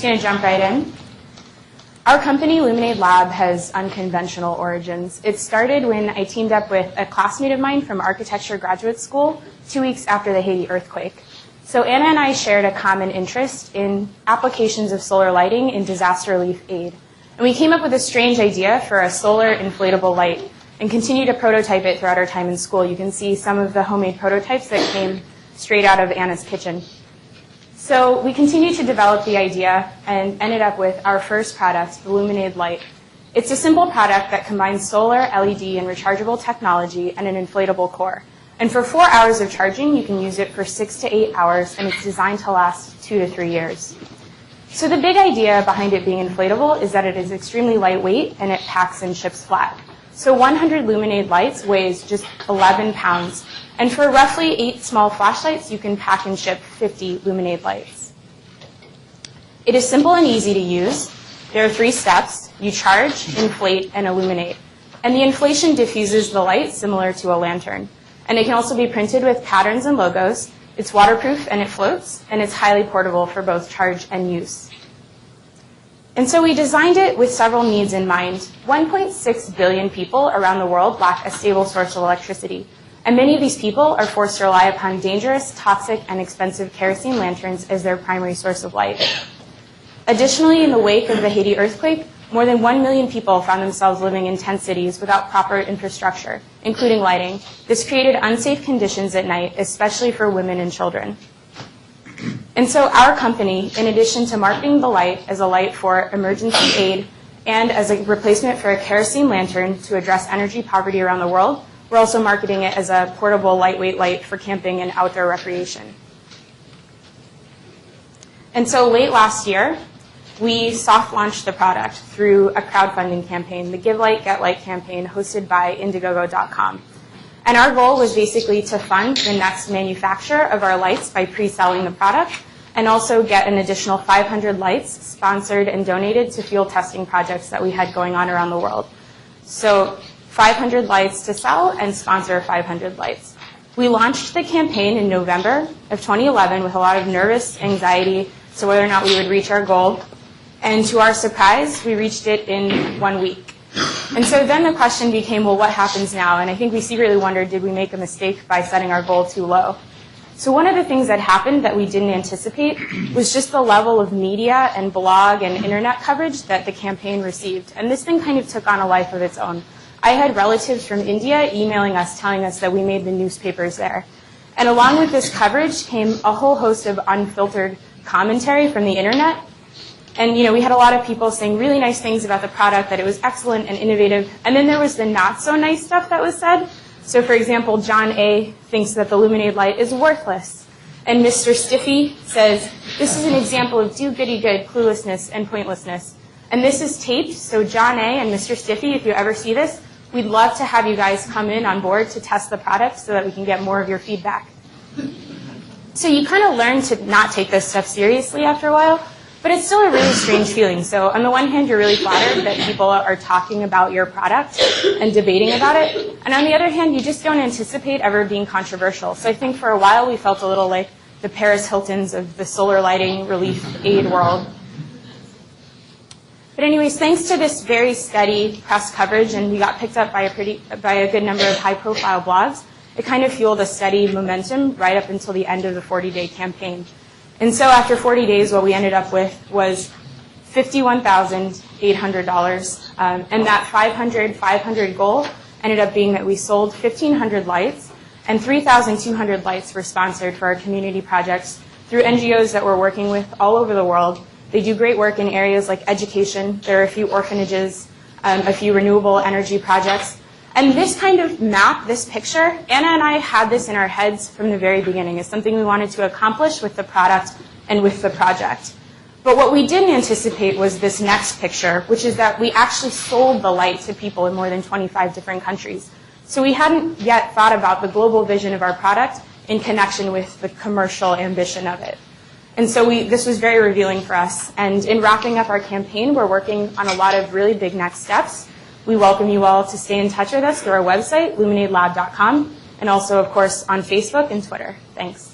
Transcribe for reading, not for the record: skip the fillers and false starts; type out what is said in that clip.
Going to jump right in. Our company, LuminAID Lab, has unconventional origins. It started when I teamed up with a classmate of mine from architecture graduate school 2 weeks after the Haiti earthquake. So Anna and I shared a common interest in applications of solar lighting in disaster relief aid. And we came up with a strange idea for a solar inflatable light and continue to prototype it throughout our time in school. You can see some of the homemade prototypes that came straight out of Anna's kitchen. So we continued to develop the idea and ended up with our first product, the LuminAID light. It's a simple product that combines solar, LED, and rechargeable technology and an inflatable core. And for 4 hours of charging, you can use it for 6 to 8 hours, and it's designed to last 2 to 3 years. So the big idea behind it being inflatable is that it is extremely lightweight and it packs and ships flat. So 100 LuminAID lights weighs just 11 pounds. And for roughly 8 small flashlights, you can pack and ship 50 LuminAID lights. It is simple and easy to use. There are 3 steps. You charge, inflate, and illuminate. And the inflation diffuses the light similar to a lantern. And it can also be printed with patterns and logos. It's waterproof and it floats, and it's highly portable for both charge and use. And so we designed it with several needs in mind. 1.6 billion people around the world lack a stable source of electricity. And many of these people are forced to rely upon dangerous, toxic, and expensive kerosene lanterns as their primary source of light. Additionally, in the wake of the Haiti earthquake, more than 1 million people found themselves living in tent cities without proper infrastructure, including lighting. This created unsafe conditions at night, especially for women and children. And so our company, in addition to marketing the light as a light for emergency aid and as a replacement for a kerosene lantern to address energy poverty around the world, we're also marketing it as a portable, lightweight light for camping and outdoor recreation. And so late last year, we soft launched the product through a crowdfunding campaign, the Give Light, Get Light campaign hosted by Indiegogo.com. And our goal was basically to fund the next manufacture of our lights by pre-selling the product and also get an additional 500 lights sponsored and donated to field testing projects that we had going on around the world. So 500 lights to sell and sponsor 500 lights. We launched the campaign in November of 2011 with a lot of nervous anxiety as to whether or not we would reach our goal. And to our surprise, we reached it in 1 week. And so then the question became, well, what happens now? And I think we secretly wondered, did we make a mistake by setting our goal too low? So one of the things that happened that we didn't anticipate was just the level of media and blog and internet coverage that the campaign received. And this thing kind of took on a life of its own. I had relatives from India emailing us, telling us that we made the newspapers there. And along with this coverage came a whole host of unfiltered commentary from the internet. And we had a lot of people saying really nice things about the product, that it was excellent and innovative. And then there was the not so nice stuff that was said. So for example, John A. thinks that the LuminAID light is worthless. And Mr. Stiffy says, this is an example of do-goody-good cluelessness and pointlessness. And this is taped, so John A. and Mr. Stiffy, if you ever see this, we'd love to have you guys come in on board to test the product so that we can get more of your feedback. So you kind of learn to not take this stuff seriously after a while, but it's still a really strange feeling. So on the one hand, you're really flattered that people are talking about your product and debating about it. And on the other hand, you just don't anticipate ever being controversial. So I think for a while we felt a little like the Paris Hiltons of the solar lighting relief aid world. But anyways, thanks to this very steady press coverage, and we got picked up by a good number of high-profile blogs, it kind of fueled a steady momentum right up until the end of the 40-day campaign. And so after 40 days, what we ended up with was $51,800. And that 500 goal ended up being that we sold 1,500 lights, and 3,200 lights were sponsored for our community projects through NGOs that we're working with all over the world. They do great work in areas like education. There are a few orphanages, a few renewable energy projects. And this kind of map, this picture, Anna and I had this in our heads from the very beginning as something we wanted to accomplish with the product and with the project. But what we didn't anticipate was this next picture, which is that we actually sold the light to people in more than 25 different countries. So we hadn't yet thought about the global vision of our product in connection with the commercial ambition of it. And so this was very revealing for us. And in wrapping up our campaign, we're working on a lot of really big next steps. We welcome you all to stay in touch with us through our website, LuminAIDlab.com, and also, of course, on Facebook and Twitter. Thanks.